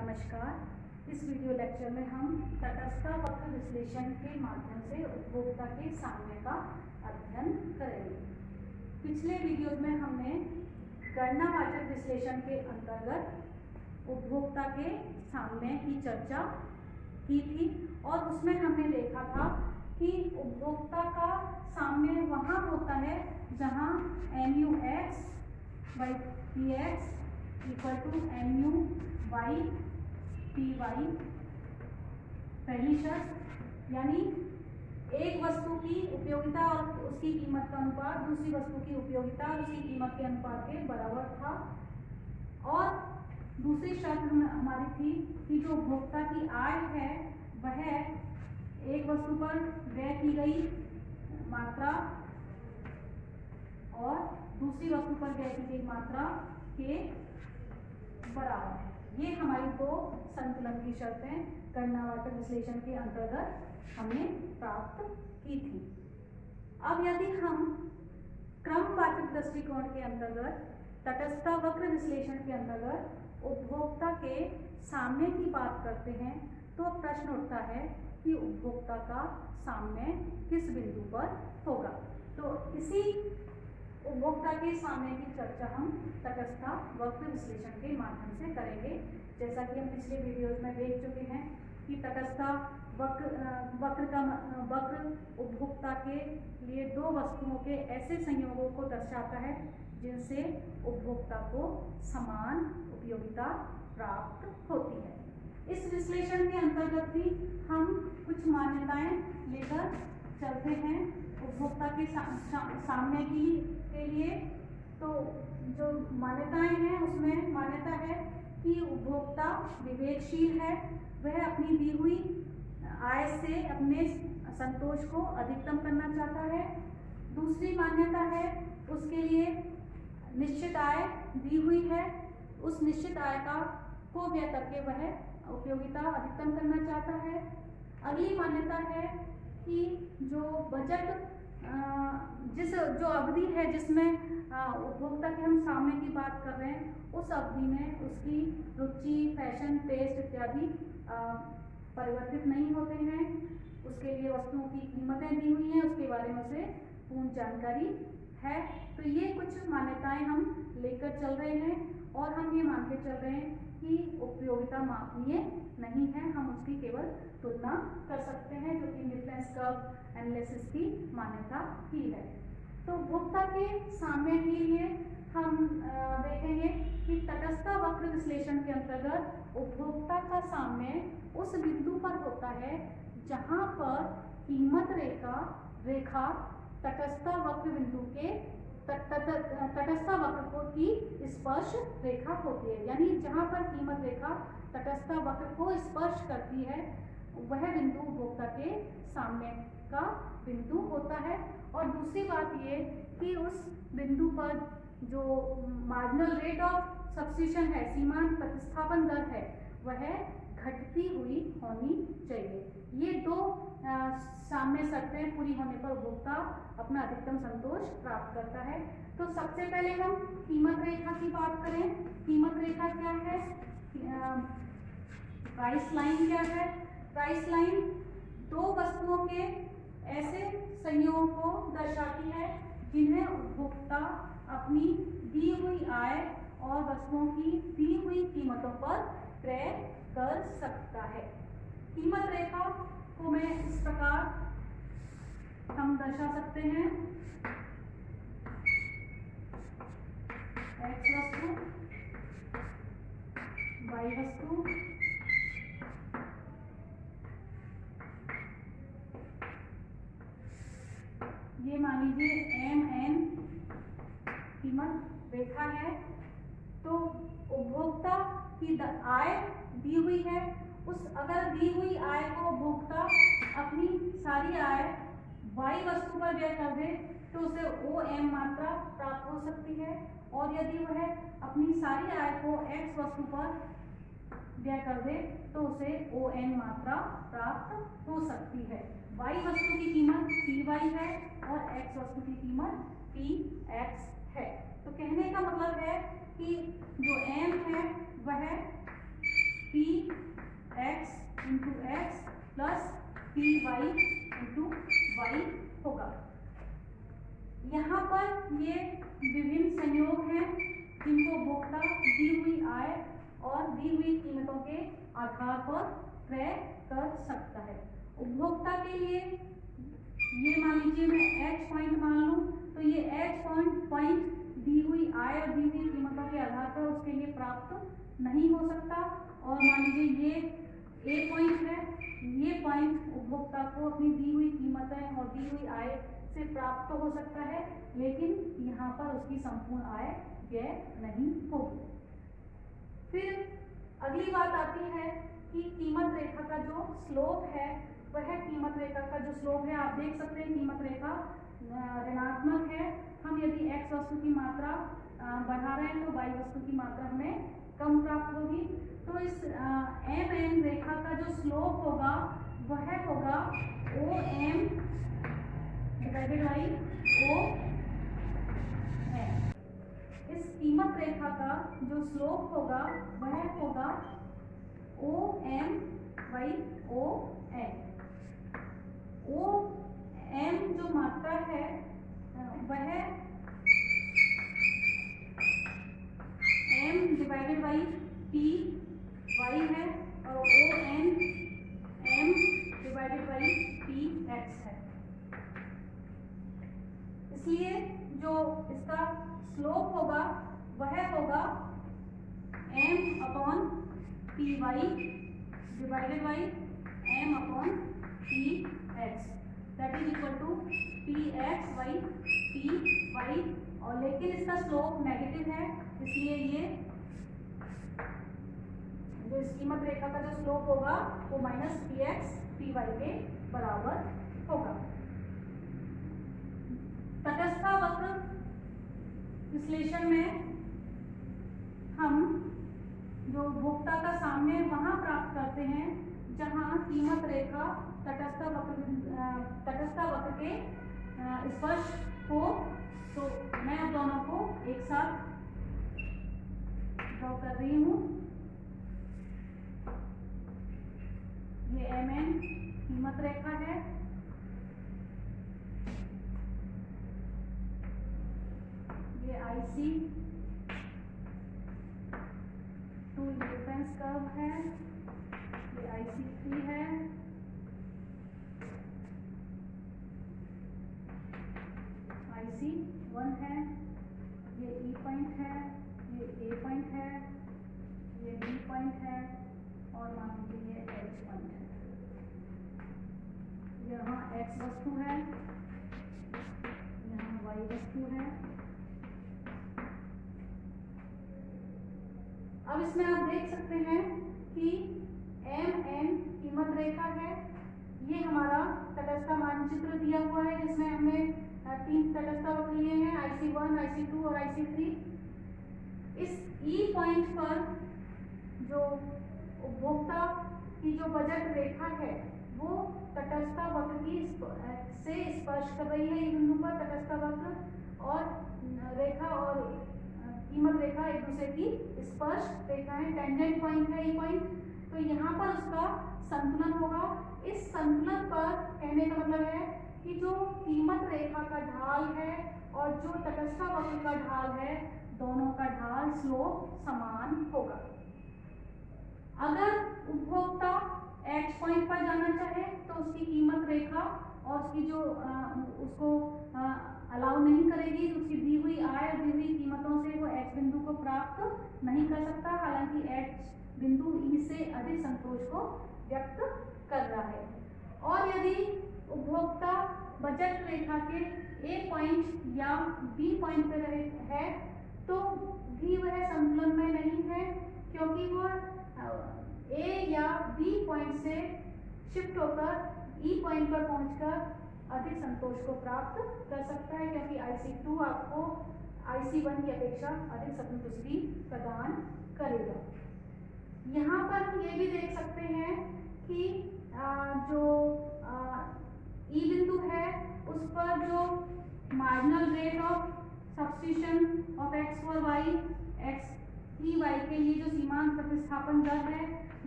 नमस्कार। इस video lecture में हम तटस्थ वक्र विश्लेषण के माध्यम से उपभोक्ता के साम्य का अध्ययन करेंगे। पिछले वीडियो में हमने गणनावाचक विश्लेषण के अंतर्गत उपभोक्ता के साम्य की चर्चा की थी और उसमें हमने देखा था कि उपभोक्ता का साम्य वहाँ होता है जहाँ MUX by PX equal to MU by PY पहली शर्त, यानी एक वस्तु की उपयोगिता और उसकी कीमत का अनुपात दूसरी वस्तु की उपयोगिता और उसकी कीमत के अनुपात के बराबर था। और दूसरी शर्त हमारी थी कि जो उपभोक्ता की आय है वह एक वस्तु पर व्यय की गई मात्रा और दूसरी वस्तु पर व्यय की गई मात्रा के बराबर है। ये हमारी दो संतुलन की शर्तें गणनावाचक विश्लेषण के अंतर्गत हमने प्राप्त की थी। अब यदि हम क्रमवाचक दृष्टिकोण के अंतर्गत तटस्थ वक्र विश्लेषण के अंतर्गत उपभोक्ता के साम्य की बात करते हैं तो प्रश्न उठता है कि उपभोक्ता का साम्य किस बिंदु पर होगा। तो इसी उपभोक्ता के साम्य की चर्चा हम तटस्थ वक्र विश्लेषण के माध्यम से करेंगे। जैसा कि हम पिछले वीडियोज में देख चुके हैं कि तटस्थ वक्र उपभोक्ता के लिए दो वस्तुओं के ऐसे संयोगों को दर्शाता है जिनसे उपभोक्ता को समान उपयोगिता प्राप्त होती है। इस विश्लेषण के अंतर्गत भी हम कुछ मान्यताएं लेकर चलते हैं उपभोक्ता के सामने के लिए। तो जो मान्यताएं हैं उसमें मान्यता है कि उपभोक्ता विवेकशील है, वह अपनी दी हुई आय से अपने संतोष को अधिकतम करना चाहता है। दूसरी मान्यता है उसके लिए निश्चित आय दी हुई है, उस निश्चित आय को व्यय करके वह उपयोगिता अधिकतम करना चाहता है। अगली मान्यता है कि जो बजट जो अवधि है जिसमें उपभोक्ता के हम साम्य की बात कर रहे हैं उस अवधि में उसकी रुचि, फैशन, टेस्ट इत्यादि परिवर्तित नहीं होते हैं। उसके लिए वस्तुओं की कीमतें दी हुई हैं, उसके बारे में उसे पूर्ण जानकारी है। तो ये कुछ मान्यताएं हम लेकर चल रहे हैं और हम ये मान के चल रहे हैं कि उपयोगिता मापनीय नहीं है, हम उसकी केवल तुलना कर सकते हैं, जो कि डिफरेंस कर्व एनालिसिस की मान्यता ही है। तो उपभोक्ता के साम्य के लिए हम देखेंगे कि तटस्थ वक्र विश्लेषण के अंतर्गत उपभोक्ता का साम्य उस बिंदु पर होता है जहां पर कीमत रेखा तटस्थ वक्र बिंदु के तटस्थ वक्र की स्पर्श रेखा होती है। यानी जहां पर कीमत रेखा तटस्थ वक्र को स्पर्श करती है वह बिंदु उपभोक्ता के साम्य का बिंदु होता है। और दूसरी बात ये कि उस बिंदु पर जो मार्जिनल रेट ऑफ सब्स्टिट्यूशन है, सीमांत प्रतिस्थापन दर है, वह घटती हुई होनी चाहिए। ये दो साम्य शर्तें पूरी होने पर उपभोक्ता अपना अधिकतम संतोष प्राप्त करता है। तो सबसे पहले हम कीमत रेखा की बात करें। कीमत रेखा क्या है? प्राइस लाइन क्या है? प्राइस लाइन दो वस्तुओं के ऐसे संयोगों को दर्शाती है जिन्हें उपभोक्ता अपनी दी हुई आय और वस्तुओं की दी हुई कीमतों पर क्रय कर सकता है। कीमत रेखा को मैं इस प्रकार हम दर्शा सकते हैं। X वस्तु, Y वस्तु, ये मान लीजिए MN कीमत रेखा है। तो उपभोक्ता की आय दी हुई है, अगर दी हुई आय को उपभोक्ता अपनी सारी आय Y वस्तु पर व्यय कर दे तो उसे OM मात्रा प्राप्त हो सकती है, और यदि वह अपनी सारी आय को X वस्तु पर व्यय कर दे तो उसे ON मात्रा प्राप्त हो सकती है। Y वस्तु की कीमत PY है और X वस्तु की कीमत PX है। तो कहने का मतलब है कि जो M है वह P X into X plus P Y into Y होगा। यहाँ पर ये विभिन्न संयोग हैं जिनको उपभोक्ता दी हुई आय और दी हुई कीमतों के आधार पर क्रय कर सकता है। उपभोक्ता के लिए ये मान लीजिए मैं x पॉइंट मान लूँ, तो ये x पॉइंट दी हुई आय और दी हुई कीमतों के आधार पर उसके लिए प्राप्त नहीं हो सकता। और मान लीजिए ये a पॉइंट है, ये पॉइंट उपभोक्ता को अपनी दी हुई कीमतें और दी हुई आय से प्राप्त हो सकता है, लेकिन यहाँ पर उसकी संपूर्ण आय व्यय नहीं होगी। फिर अगली बात आती है कि कीमत रेखा का जो स्लोप है, वह कीमत रेखा का जो स्लोप है, आप देख सकते हैं कीमत रेखा ऋणात्मक है। हम यदि x वस्तु की मात्रा बढ़ा रहे हैं तो y वस्तु की मात्रा हमें कम प्राप्त होगी। तो इस m रेखा का जो स्लोप होगा वह होगा OM डिवाइडेड बाई ON। इस कीमत रेखा का जो स्लोप होगा वह होगा OM बाई ON। OM जो मात्रा है वह m divided by p y है और ON m divided by p x है। इसलिए जो इसका स्लोप होगा वह होगा m upon P Y divided by m upon P X, that is equal to P X by P Y. और लेकिन इसका स्लोप नेगेटिव है, इसलिए ये जो इस कीमत रेखा का जो स्लोप होगा वो minus P X P Y के बराबर होगा। तटस्थ वक्र विश्लेषण में हम जो उपभोक्ता का साम्य वहां प्राप्त करते हैं जहां कीमत रेखा तटस्थ वक्र के स्पर्श हो। तो मैं अब दोनों को एक साथ ड्रॉ कर रही हूँ। ये MN कीमत रेखा है, ये IC 2 रेफरेंस कर्व है, ये IC3 है, IC1 है, ये E पॉइंट है, ये A पॉइंट है, ये B पॉइंट है और मान लीजिए ये H पॉइंट है। यहाँ X वस्तु है, यहाँ Y वस्तु है। अब इसमें आप देख सकते हैं कि MN कीमत रेखा है। ये हमारा तटस्थ मानचित्र दिया हुआ है जिसमें हमने 3 तटस्थ वक्र लिए हैं, IC1, IC2 और IC3। इस E पॉइंट पर जो उपभोक्ता की जो बजट रेखा है वो तटस्थ वक्र की से स्पर्श कर रही है। इस बिंदु पर तटस्थ वक्र और रेखा और कीमत रेखा एक दूसरे की स्पर्श रेखा है, टेंजेंट पॉइंट है E पॉइंट। तो यहाँ पर उसका संतुलन होगा। इस संतुलन पर कहने का मतलब है कि जो कीमत रेखा का ढाल है और जो तटस्थ वक्र का ढाल है, दोनों का ढाल स्लोप समान होगा। अगर उपभोक्ता X पॉइंट पर जाना चाहे तो उसकी कीमत रेखा और उसकी जो उसको अलाउ नहीं करेगी, उसकी दी हुई आय और दी हुई कीमतों से वो X बिंदु को प्राप्त नहीं कर सकता। हालांकि X बिंदु E से अधिक संतोष को व्यक्त कर रहा है। और यदि उपभोक्ता बजट रेखा के A पॉइंट या B पॉइंट पर है तो भी वह संतुलन में नहीं है, क्योंकि वो A या B पॉइंट से शिफ्ट होकर E पॉइंट पर पहुंचकर अधिक संतोष को प्राप्त कर सकता है, क्योंकि IC2 आपको IC1 की अपेक्षा अधिक संतुष्टि प्रदान करेगा। यहाँ पर हम ये भी देख सकते हैं कि जो E बिंदु है उस पर जो marginal rate of substitution of X for Y, X की Y के लिए जो सीमांत प्रतिस्थापन दर है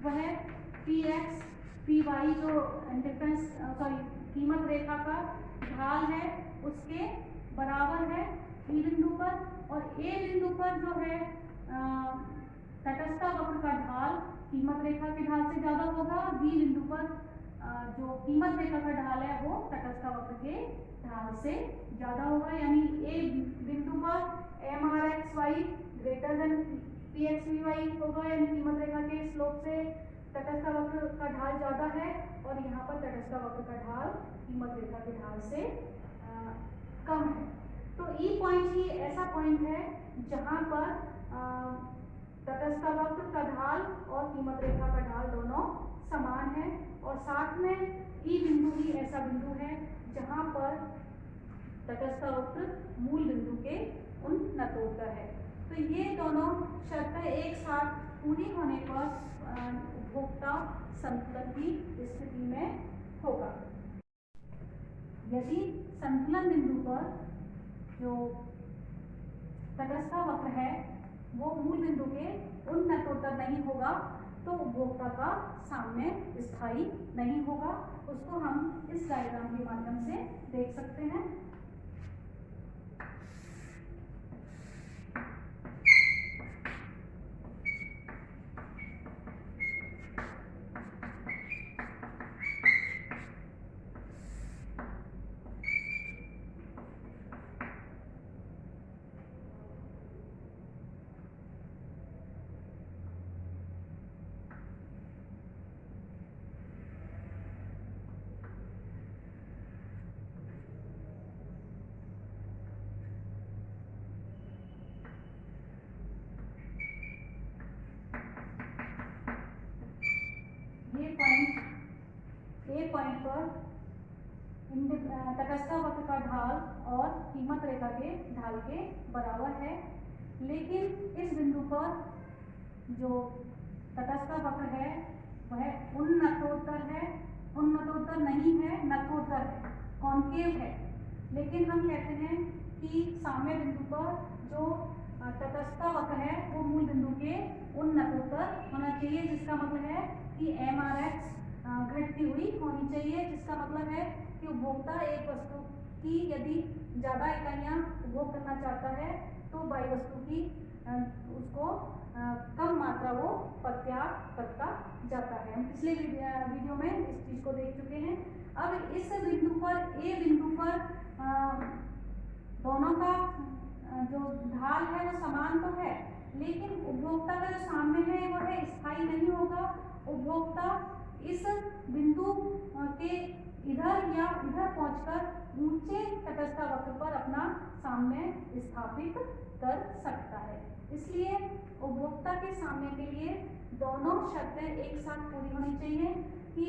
वह PX PY जो डिफरेंस कीमत रेखा का ढाल है उसके बराबर है E बिंदु पर, और A बिंदु पर जो है तटस्थ वक्र का ढाल कीमत रेखा के ढाल से ज्यादा होगा। B बिंदु पर जो कीमत रेखा का ढाल है वो तटस्थ वक्र के ढाल से ज्यादा होगा, यानी A बिंदु पर MRXY ग्रेटर देन PXVY होगा, यानी कीमत रेखा के स्लोप से तटस्थ वक्र का ढाल ज्यादा है, और यहाँ पर तटस्थ वक्र का ढाल कीमत रेखा के ढाल से कम है। तो E पॉइंट ही ऐसा पॉइंट है जहां पर तटस्थ वक्र का ढाल और कीमत रेखा का ढाल दोनों समान है, और साथ में E बिंदु ही ऐसा बिंदु है जहां पर तटस्थ वक्र मूल बिंदु के उन्नतोत्तर है। तो ये दोनों शर्तें एक साथ पूरी होने पर उपभोक्ता संतुलन की स्थिति में होगा। यदि संतुलन बिंदु पर जो तटस्थ वक्र है वो मूल बिंदु के उन्नतोत्तर नहीं होगा तो उपभोक्ता का साम्य स्थायी नहीं होगा। उसको हम इस डायग्राम के माध्यम से देख सकते हैं। ये पॉइंट पर तटस्थ वक्र का ढाल और कीमत रेखा के ढाल के बराबर है, लेकिन इस बिंदु पर जो तटस्थ वक्र है वह उन्नतोत्तर है, उन्नतोत्तर नहीं है, नतोत्तर है, कॉन्केव है। लेकिन हम कहते हैं कि साम्य बिंदु पर जो तटस्थ वक्र है वो मूल बिंदु के उन्नतोत्तर होना चाहिए, जिसका मतलब है कि MRX घटती हुई होनी चाहिए, जिसका मतलब है कि उपभोक्ता एक वस्तु की यदि ज्यादा इकाइयां उपभोग करना चाहता है तो बाई वस्तु की उसको कम मात्रा वो परित्याग करता जाता है। हम पिछले वीडियो में इस चीज को देख चुके हैं। अब इस बिंदु पर A बिंदु पर दोनों का जो ढाल है वो समान तो है, लेकिन उपभोक्ता का जो साम्य है वह स्थायी नहीं होगा। उपभोक्ता इस बिंदु के इधर या इधर पहुंचकर ऊंचे तटस्थ वक्र पर अपना साम्य स्थापित कर सकता है। इसलिए उपभोक्ता के साम्य के लिए दोनों शर्तें एक साथ पूरी होनी चाहिए कि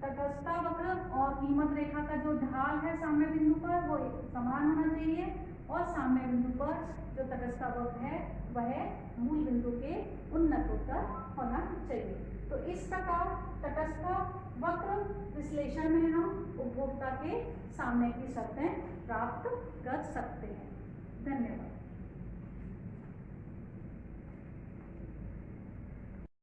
तटस्थ वक्र और कीमत रेखा का जो ढाल है साम्य बिंदु पर वो समान होना चाहिए, और साम्य बिंदु पर जो तटस्थ वक्र है वह मूल बिंदु के उन्नतोत्तर होना चाहिए। तो इस प्रकार तटस्थ वक्र विश्लेषण में हम उपभोक्ता के साम्य की शर्तें प्राप्त कर सकते हैं। धन्यवाद।